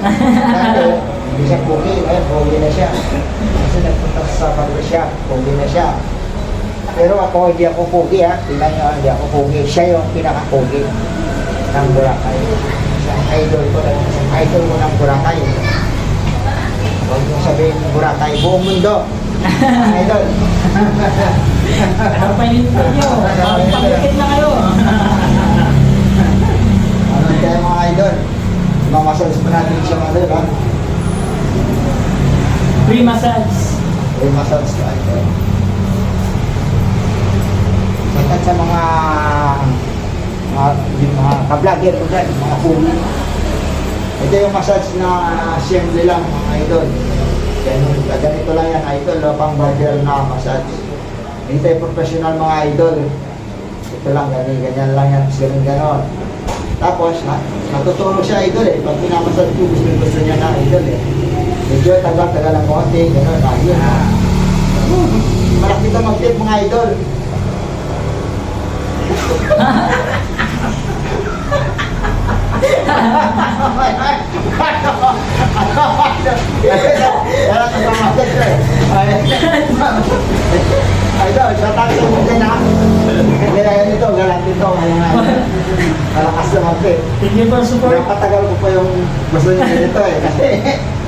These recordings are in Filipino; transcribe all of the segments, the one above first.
Dati, hindi siya pogi. Ngayon, pogi na siya. Kasi nagpunta sa barber shop, pogi na siya. Pero ako, hindi ako pogi ha. Tingnan nyo, hindi ako pogi. Siya yung pinaka-pogi ng Boracay. Isang idol ko ng Boracay. Huwag yung sabihin ng Boracay, buong mundo. Idol. Ano pa yung nyo? Pagkakit na kayo. Ano tayo mga idol? Mamassage pa natin siya mga idol ha. Free massage. May massage ka idol. Sakat sa mga ka-vlogger ko dyan, mga puli. Ito yung massage na assembly lang mga idol. Ganito lang yan idol, pang barber na massage. Ito yung professional mga idol. Ito lang, ganyan lang yan, ganon. Tapos, natutulog siya idol eh. Pag pinamassage ko, gusto niya na idol eh. Medyo tagal-tagal ng konti, gano'n, ayun ha. Malaki ito mag-tip mga idol. Idol, tatangin mo din ha. Kaya ito, galang dito. Malakas na mag-tip. Thank you for support. Napatagal ko pa yung gusto niya dito eh. Kasi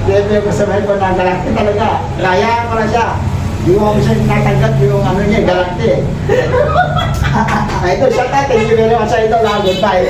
hindi ko sabihin ko na galante talaga. Kaya ko na siya. Di mo siya natanggap yung ano niya, galante eh. Ito, siya ka. Thank you very much sa ito. Goodbye.